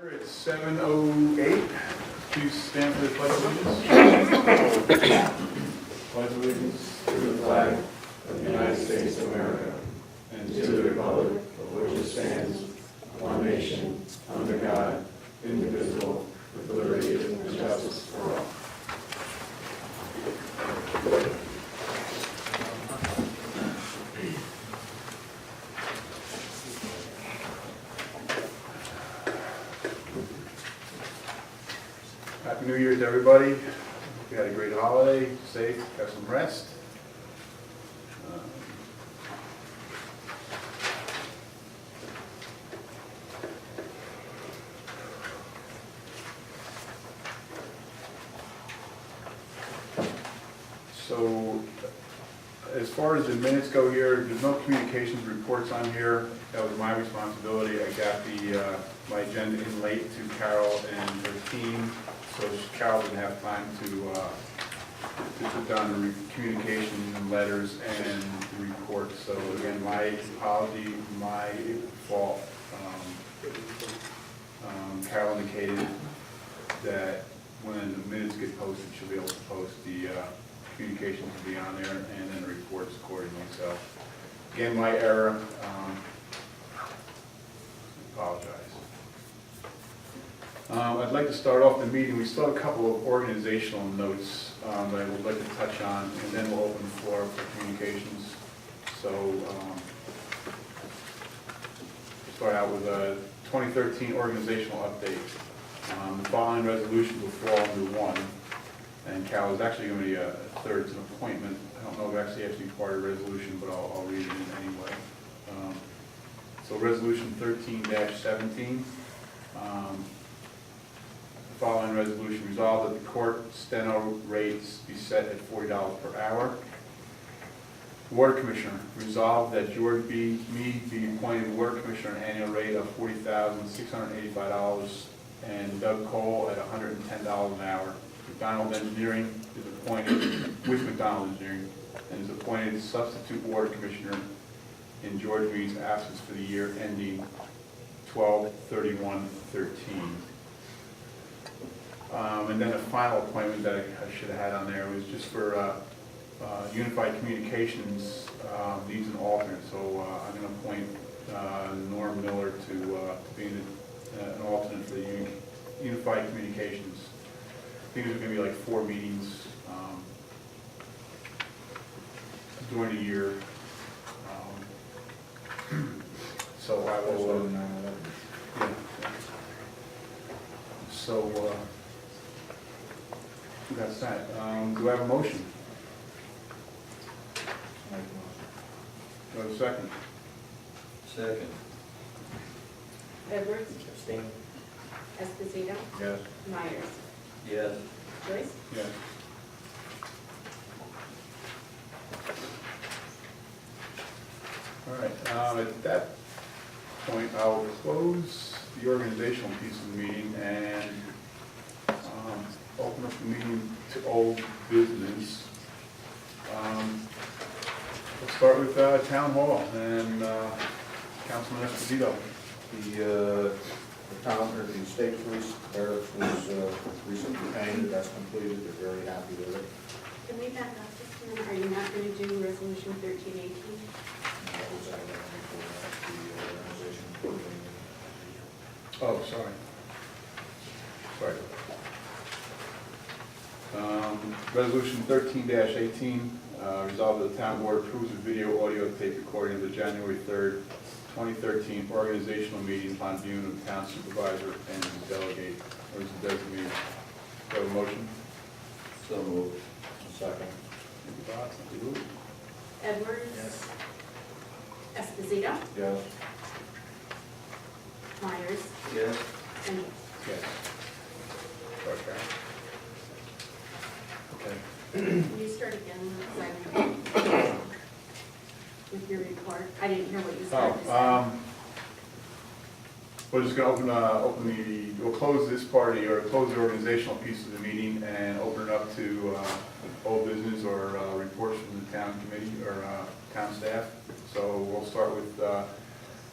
It's 7:08. Please stand for the pledge of allegiance. Pledge allegiance to the flag of the United States of America and to the republic for which it stands, one nation, under God, indivisible, with liberty and justice for all. Happy New Year to everybody. Hope you had a great holiday, safe, got some rest. So, as far as the minutes go here, there's no communications reports on here. That was my responsibility. I got my agenda in late to Carol and her team. So Carol didn't have time to put down the communications and letters and the report. So again, my apology, my fault. Carol indicated that when the minutes get posted, she'll be able to post the communications to be on there and then the reports accordingly. So again, my error. Apologize. I'd like to start off the meeting. We still have a couple of organizational notes that I would like to touch on, and then we'll open the floor for communications. So, start out with a 2013 organizational update. The following resolutions will fall under one, and Cal is actually going to be a third. It's an appointment. I don't know if it actually has to be part of the resolution, but I'll read it in anyway. So, Resolution 13-17. Following resolution resolved that the court steno rates be set at $40 per hour. Water Commissioner resolved that George B. Meade be appointed Water Commissioner at an annual rate of $40,685 and Doug Cole at $110 an hour. McDonald Engineering is appointed with McDonald Engineering and is appointed substitute Water Commissioner in George Meade's absence for the year ending 12/31/13. And then a final appointment that I should have had on there was just for Unified Communications needs an alternate. So I'm going to appoint Norm Miller to be an alternate for the Unified Communications. I think there's going to be like 4 meetings during the year. So I will. Yeah. So. That's that. Do I have a motion? Do I have a second? Second. Edwards, Abstain. Esposito, Yes. Myers, Yes. Joyce. Yes. All right. At that point, I'll close the organizational piece of the meeting and open up the meeting to old business. We'll start with Town Hall and Councilman Esposito. The town, or the state police barracks was recently painted, that's completed, they're very happy with it. Can we back up just a minute? Are you not going to do resolution 1318? That was the organization. Oh, sorry. Sorry. Resolution 13-18, resolved that the town board approves a video audio tape recording of the January 3rd, 2013 organizational meeting upon viewing of the town supervisor and his delegate, or his designee. Do I have a motion? So moved. Second. Thank you, Bob. Thank you, Lou. Edwards. Yes. Esposito, Yes. Myers, Yes. and Joyce. Yes. Sorry, Karen. Okay. Can you start again with your report? I didn't hear what you said. We're just going to we'll close this party, or close the organizational piece of the meeting and open it up to old business or reports from the town committee or town staff. So we'll start with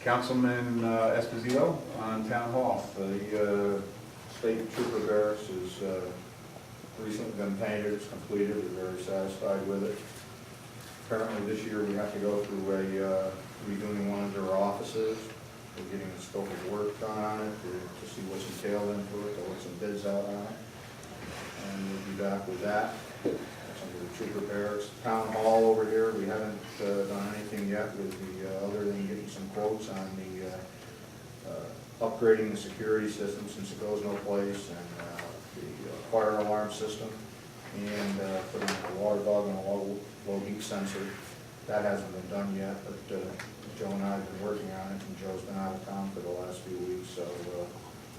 Councilman Esposito on Town Hall. The state trooper barracks is recently been painted, it's completed, we're very satisfied with it. Apparently this year we have to go through redoing one of their offices. We're getting the scope of work done on it to see what's entailed into it, to let some bids out on it. And we'll be back with that. That's under the trooper barracks. Town hall over here, we haven't done anything yet with the, other than getting some quotes on the upgrading the security system since it goes no place, and the fire alarm system, and putting a water bug and a low heat sensor. That hasn't been done yet, but Joe and I have been working on it, and Joe's been out of town for the last few weeks, so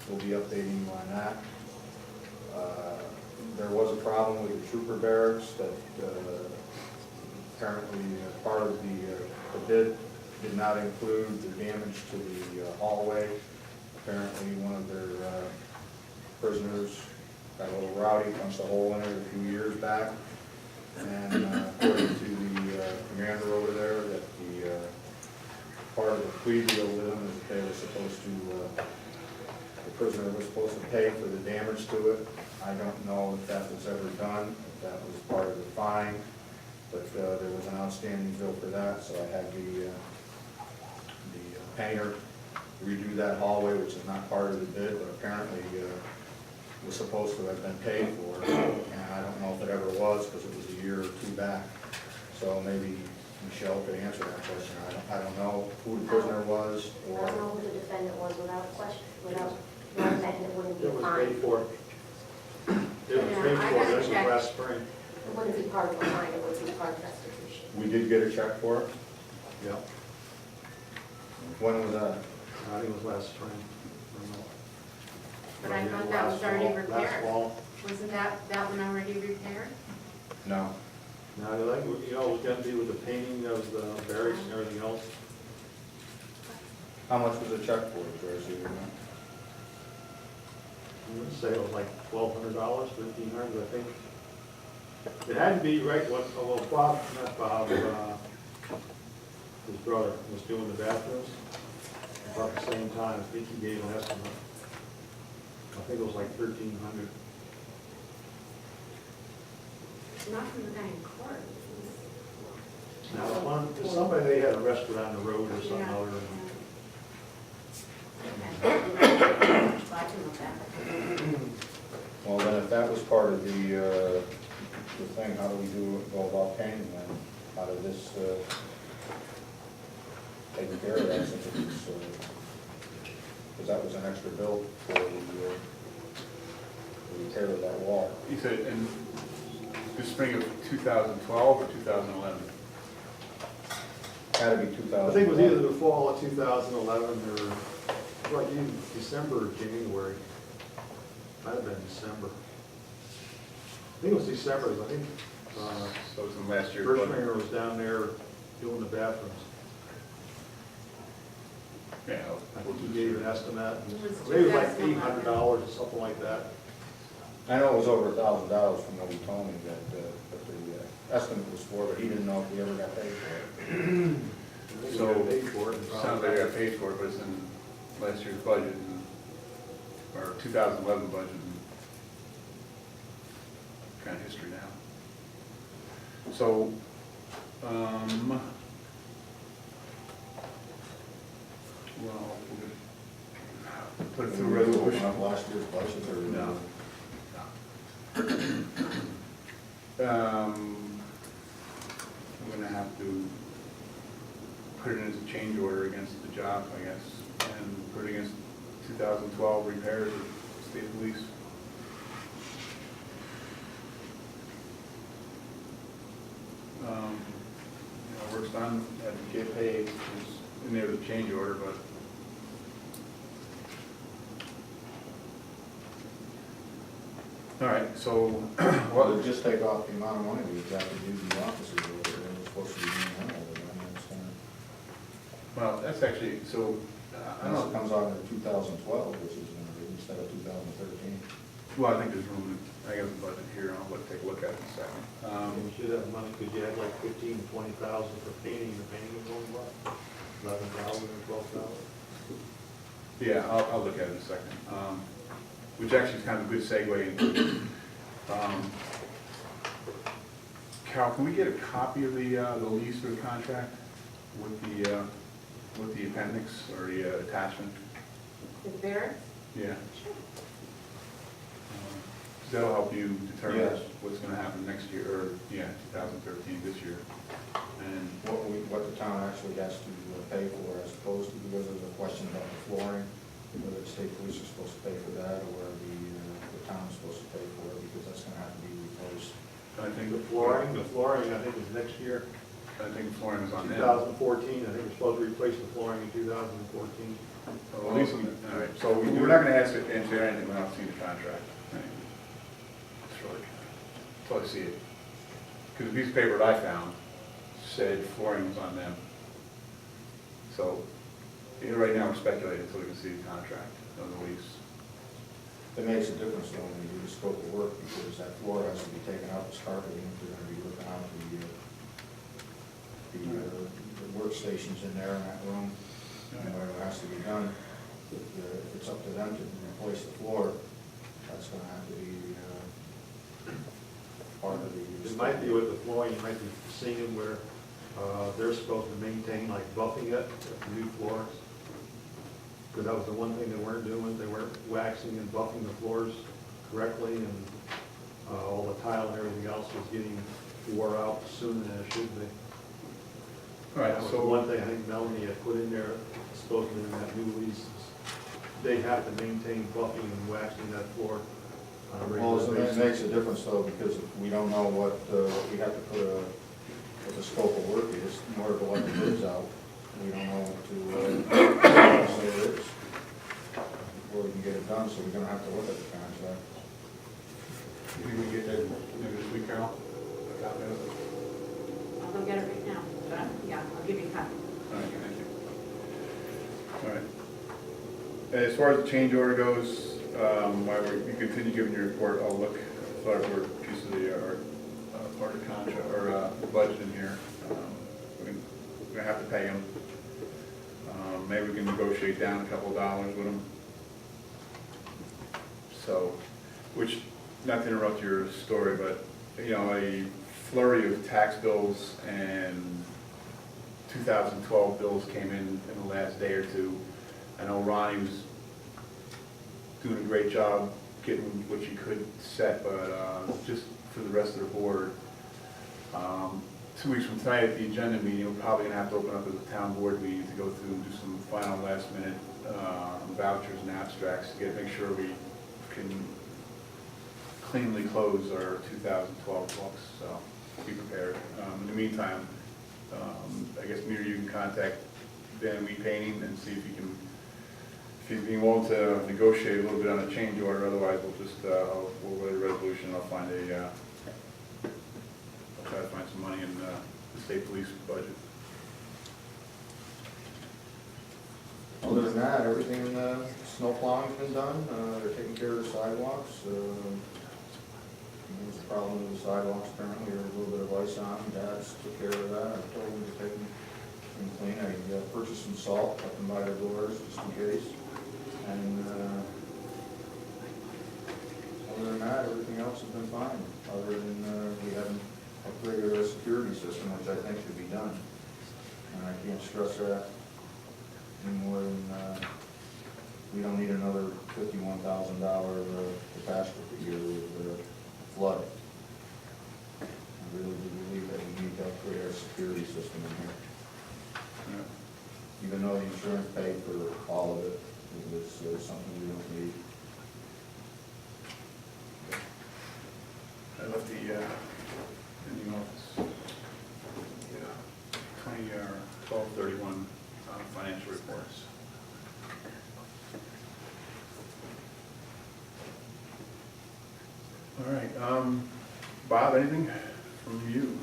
we'll be updating you on that. There was a problem with the trooper barracks that apparently part of the bid did not include the damage to the hallway. Apparently one of their prisoners got a little rowdy, punched a hole in it a few years back. And according to the commander over there, that the part of the plea deal with them is that they were supposed to, the prisoner was supposed to pay for the damage to it. I don't know if that was ever done, if that was part of the fine, but there was an outstanding bill for that, so I had the painter redo that hallway, which is not part of the bid, but apparently was supposed to have been paid for, and I don't know if it ever was, because it was a year or two back. So maybe Michelle could answer that question. I don't know who the prisoner was, I or... don't know who the defendant was without a question, without one saying it wouldn't be It was fine. paid for. It was Yeah, paid I for, gotta this was check. last spring. It wouldn't be part of the fine, it would be part of restitution. We did get a check for it? Yeah. When was that? I think it was last spring. But I thought that was already repaired. Wasn't that one already repaired? No. Now, like, you know, it was gonna be with the painting of the barracks and everything else. How much was the check for, Joyce? You know? I'm gonna say it was like $1,200, $1,500, I think. It had to be right, well, Bob, not Bob, his brother was doing the bathrooms about the same time. I think he gave an estimate. I think it was like $1,300. Not from the guy in court. Now, somebody, they had arrested on the road or something other than. Well, then if that was part of the thing, how do we go about painting then? How did this take care of that, since it was, because that was an extra bill for the repair of that wall. You said in the spring of 2012 or 2011? Had to be 2000. I think it was either the fall of 2011 or, like, even December or January. Might have been December. I think it was December, I think, So it was in last year's budget. Berkshire was down there doing the bathrooms. Yeah. I think he gave an estimate, It was maybe it was like 2011. $800 or something like that. I know it was over $1,000 from what he told me that the estimate was for, but he didn't know if we ever got paid for it. I think he So, got paid for it. and Sounds probably- like I got paid for it, but it's in last year's budget, or 2011 budget. Kind of history now. So, well, we'll put it through resolution. Not last year's budget or? No. I'm gonna have to put it in as a change order against the job, I guess, and put it against 2012 repairs at state police. Work's done, had to get paid, it's in there with a change order, but all right, so Well, what, to just take off the amount of money we've got to do the offices over there, we're supposed to be doing that over there, I understand. well, that's actually, so, I Unless don't it know. comes out in 2012, which is instead of 2013. Well, I think there's room, I got the budget here, I'll take a look at it in a second. You should have money, because you had like 15,000 to 20,000 for painting, the painting was going well. 11,000 or 12,000. Yeah, I'll look at it in a second. Which actually is kind of a good segue into, Carol, can we get a copy of the lease or the contract with the appendix or the attachment? The barracks? Yeah. Sure. 'Cause that'll help you determine Yes. what's gonna happen next year, or, 2013, this year. And, What the town actually has to pay for, as opposed to, because there's a question about the flooring, whether the state police are supposed to pay for that, or the town's supposed to pay for it, because that's gonna have to be replaced. I think The flooring, I think is next year, I think flooring is on them. 2014. I think we're supposed to replace the flooring in 2014. So at least, all right, so we're not gonna ask it into anything without seeing the contract. That's really, that's all I see it. Because the piece of paper that I found said flooring was on them. So, right now we're speculating until we can see the contract of the lease. It makes a difference though when you do the scope of work, because that floor has to be taken out as carpeting, if they're gonna be looking out the workstations in there in that room. Whatever has to be done, if it's up to them to replace the floor, that's gonna have to be part of the. It might be with the flooring, you might be seeing where they're supposed to maintain, like buffing it, new floors. Because that was the one thing they weren't doing, they weren't waxing and buffing the floors correctly, and all the tile and everything else was getting wore out sooner than it should be. All right, That was so the one thing I think Melanie had put in there, supposedly in that new lease, is they have to maintain buffing and waxing that floor on a Well, regular it basis. makes a difference though, because we don't know what we have to put what the scope of work is, in order to let the bids out. We don't know what to say it is, before we can get it done, so we're gonna have to look at the contract. we can get that maybe this week, Carol? A copy of it? I'll go get it right now, but yeah, I'll give you a copy. All right, thank you. All right. As far as the change order goes, while we continue giving your report, I'll look for a piece of the, part of the contract, or the budget in here. We're gonna have to pay them. Maybe we can negotiate down a couple of dollars with them. So, which, not to interrupt your story, but, a flurry of tax bills and 2012 bills came in the last day or two. I know Ronnie was doing a great job getting what you could set, but just for the rest of the board, 2 weeks from tonight at the agenda meeting, we're probably gonna have to open up as a town board meeting to go through and do some final last minute vouchers and abstracts to make sure we can cleanly close our 2012 books, so be prepared. In the meantime, I guess me or you can contact Van Wee Painting and see if he's being willing to negotiate a little bit on a change order. Otherwise, we'll just we'll write a resolution. I'll try to find some money in the state police budget. Other than that, everything in the snow plowing's been done, they're taking care of the sidewalks. There's a problem with the sidewalks apparently, there's a little bit of ice on them, Dad's took care of that, I told him to take them and clean. I purchased some salt, up and by the doors, just in case. And other than that, everything else has been fine, other than we haven't upgraded our security system, which I think should be done. And I can't stress that any more than, we don't need another $51,000 catastrophe here with flood. I really do believe that we need to upgrade our security system in here. Yeah. Even though the insurance paid for all of it, it was something we don't need. I left the in the office. 12/31 financial reports. All right, Bob, anything from you?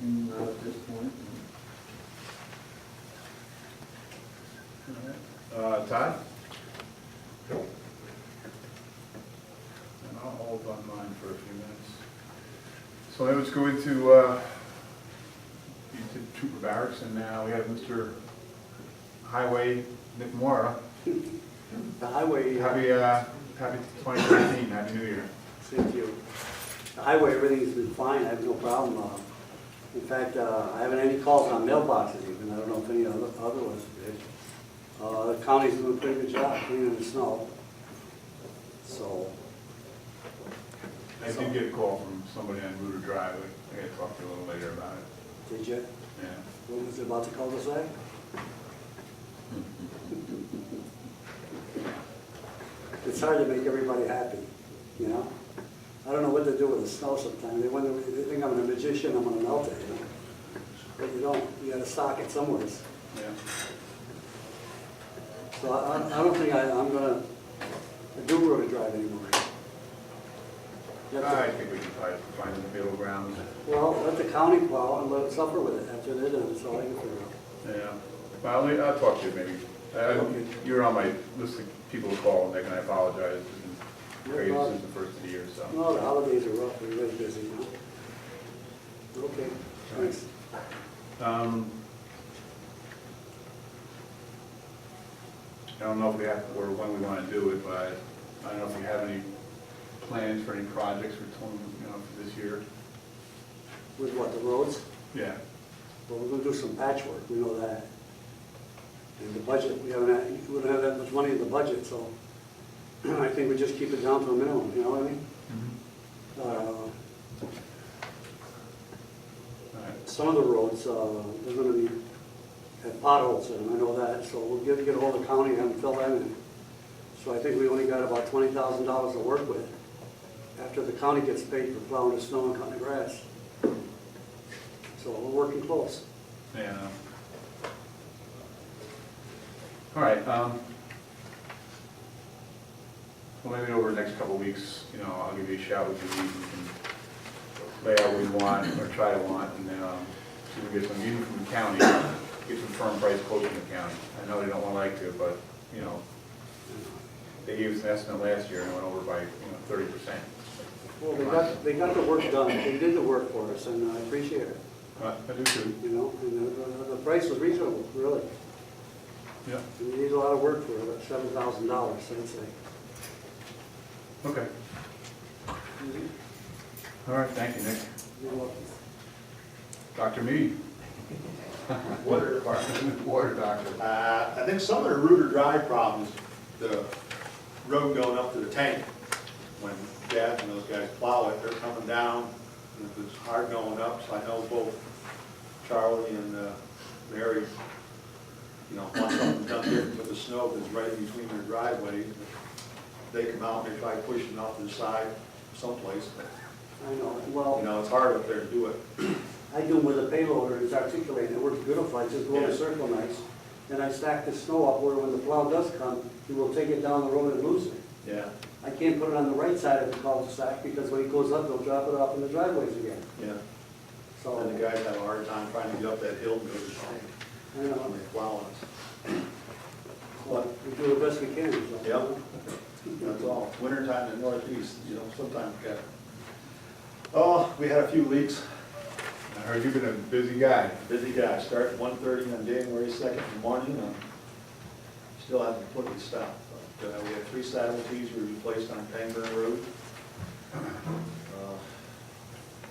Not at this point. All right. Todd? And I'll hold on mine for a few minutes. So let's go into, you did Trooper Barrett? remarks, and now we have Mr. Highway Nick Mora. The highway, Happy 2013, Happy New Year. thank you. The highway, everything's been fine, I have no problem. In fact, I haven't any calls on mailboxes even, I don't know if any other ones did. The county's doing a pretty good job cleaning the snow. So, I did get a call from somebody on Rooter Drive. I gotta talk to you a little later about it. did you? Yeah. What was it about the cul-de-sac? It's hard to make everybody happy, you know? I don't know what to do with the snow sometimes. They think I'm a magician, I'm gonna melt it, you know? But you don't, you gotta stock it somewhere. Yeah. So I don't think I'm gonna do road drive anymore. I think we can probably find the middle ground. Well, let the county plow and let it suffer with it after they're done, that's all I can figure out. Yeah. Well, I'll talk to you maybe. Okay. You're on my list of people to call, Nick, and I apologize. It's been No crazy problem. since the first of the year, so. No, the holidays are rough, we're really busy now. Okay, thanks. I don't know if we have, or when we want to do it, but I don't know if we have any plans for any projects for for this year. With what, the roads? Yeah. Well, we're gonna do some patchwork, we know that. And the budget, we don't have that much money in the budget, so I think we just keep it down to a minimum, you know what I mean? All right. Some of the roads, they're gonna be, have potholes in them, I know that, so we'll get a hold of the county and fill them in. So I think we only got about $20,000 to work with, after the county gets paid for plowing the snow and cutting the grass. So we're working close. Yeah. All right, well, maybe over the next couple of weeks, I'll give you a shout with you, we can lay out what you want, or try to want, and then, see if we get some, even from the county, get some firm price quotes from the county. I know they don't want to like to, but, they gave us an estimate last year, and it went over by, 30%. Well, they got the work done, they did the work for us, and I appreciate it, I do too. and the price was reasonable, really. Yeah. We need a lot of work for it, $7,000, I'd say. Okay. All right, thank you, Nick. You're welcome. Dr. Mead. Water department. Water doctor. I think some of the Rooter Drive problems, the road going up to the tank, when Dad and those guys plow it, they're coming down, and it's hard going up, so I know both Charlie and Mary, want something done here with the snow that's right in between their driveways. They come out and they try pushing off to the side someplace, but, I know, well, it's hard up there to do it. I do them with a payloader, it's articulated, it works beautiful, I just go in Yeah. a circle nice, and I stack the snow up where when the plow does come, he will take it down the road and lose it. Yeah, I can't put it on the right side of the cul-de-sac, because when he goes up, he'll drop it off in the driveways again. yeah. So, And the guys have a hard time trying to get up that hill and go to the tank I know, when they plow us. but we do the best we can, so. Yep. That's all. Wintertime in the Northeast, sometimes got. Oh, we had a few leaks. I heard you've been a busy guy. Busy guy. Started at 1:30 on January 2nd in the morning. Still haven't put it stopped. But we had 3 saddle tees we replaced on Pangburn Road.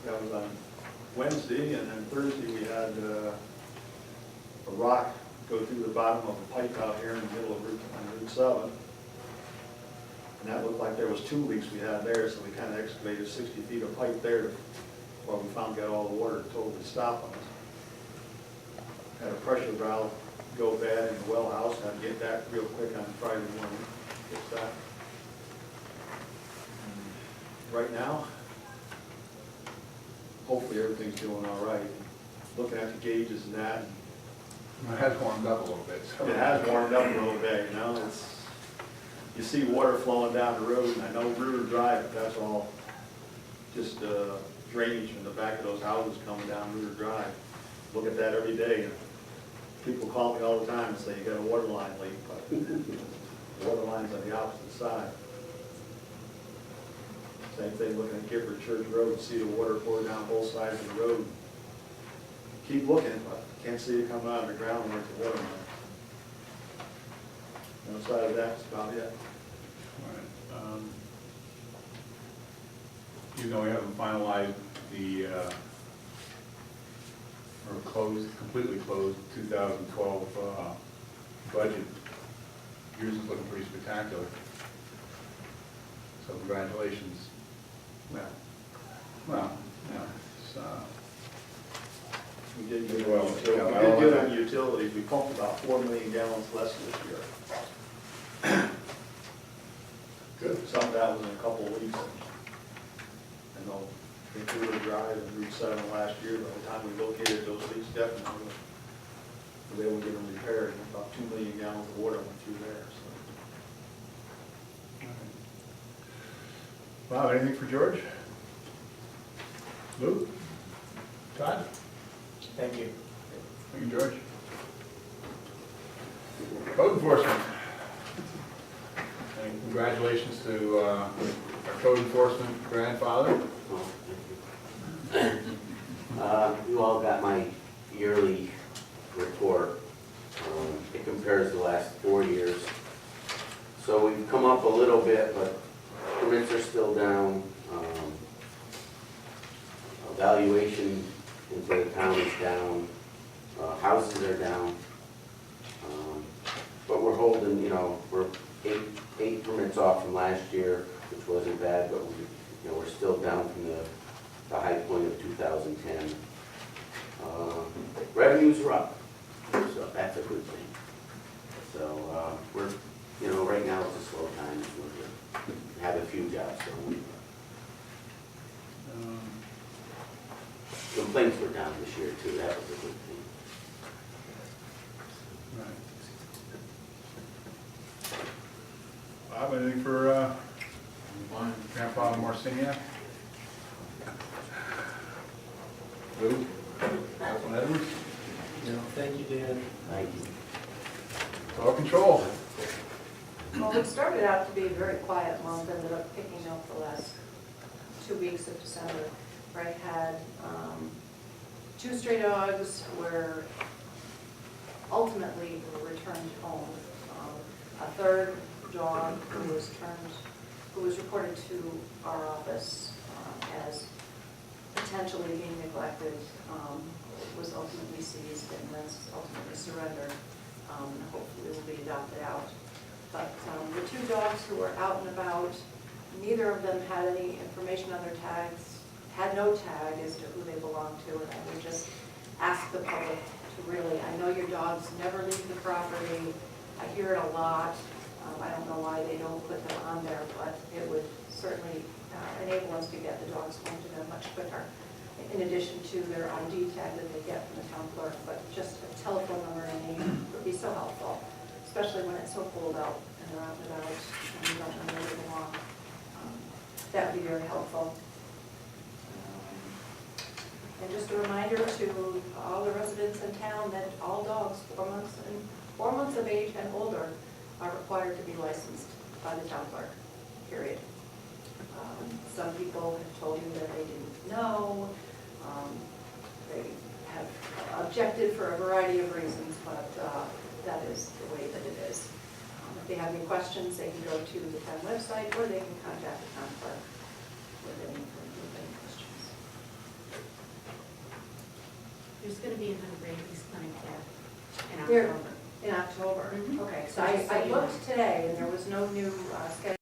That was on Wednesday, and then Thursday we had a rock go through the bottom of a pipe out here in the middle of Route 7. And that looked like there was 2 leaks we had there, so we kind of excavated 60 feet of pipe there while we finally got all the water totally stopped on us. Had a pressure valve go bad in the well house, had to get that real quick on Friday morning, fix that. Right now, hopefully everything's doing all right. Looking at the gauges and that, It has warmed up a little bit, so. it has warmed up a little bit, you see water flowing down the road, and I know Rooter Drive, but that's all just drainage from the back of those houses coming down Rooter Drive. Look at that every day, and people call me all the time and say, you got a water line leak, but the water line's on the opposite side. Same thing looking at Gifford Church Road, see the water pour down both sides of the road. keep looking, but can't see it coming out of the ground like the water. Outside of that, that's about it. All right. Even though we haven't finalized the, or completely closed 2012 budget, yours is looking pretty spectacular. So congratulations. Well, Well, yeah, it's, we did get Well, on yeah, utilities. We well, did get on utilities. We pumped about 4 million gallons less this year. good. Some of that was in a couple of weeks. And they'll, we were dry and Route 7 last year. By the time we located those leaks, definitely was able to get them repaired. And about 2 million gallons of water went through there. So. Wow, anything for George? Lou? Todd? Thank you. Thank you, George. Code enforcement. And congratulations to our code enforcement grandfather. You all got my yearly report. It compares the last 4 years. So we've come up a little bit, but permits are still down. Valuation into the town is down. Houses are down. But we're holding, we're eight permits off from last year, which wasn't bad, but we're still down from the high point of 2010. Revenues are up, so that's a good thing. So we're, right now it's a slow time. We have a few jobs going. Complaints were down this year too. That was a good thing. Right. Bob, anything for Grandpa Marciniak? Lou? Councilman Edwards? Thank you, Dan. Thank you. All control. Well, it started out to be a very quiet month, ended up picking up the last 2 weeks of December, where I had 2 stray dogs were ultimately returned home. A third dog who was reported to our office as potentially being neglected was ultimately seized and then ultimately surrendered. Hopefully will be adopted out. But the 2 dogs who were out and about, neither of them had any information on their tags, had no tag as to who they belonged to, and I would just ask the public to really, I know your dogs never leave the property, I hear it a lot, I don't know why they don't put them on there, but it would certainly enable us to get the dogs home to them much quicker, in addition to their ID tag that they get from the town clerk, but just a telephone number and name would be so helpful, especially when it's so cold out and they're out and about and you don't know where they belong. That would be very helpful. And just a reminder to all the residents in town that all dogs 4 months of age and older are required to be licensed by the town clerk, period. Some people have told you that they didn't know. They have objected for a variety of reasons, but that is the way that it is. If they have any questions, they can go to the town website or they can contact the town clerk with any questions. There's going to be another rabies clinic there in Here. October. In October? Mhm. Okay, so I looked today and there was no new schedule.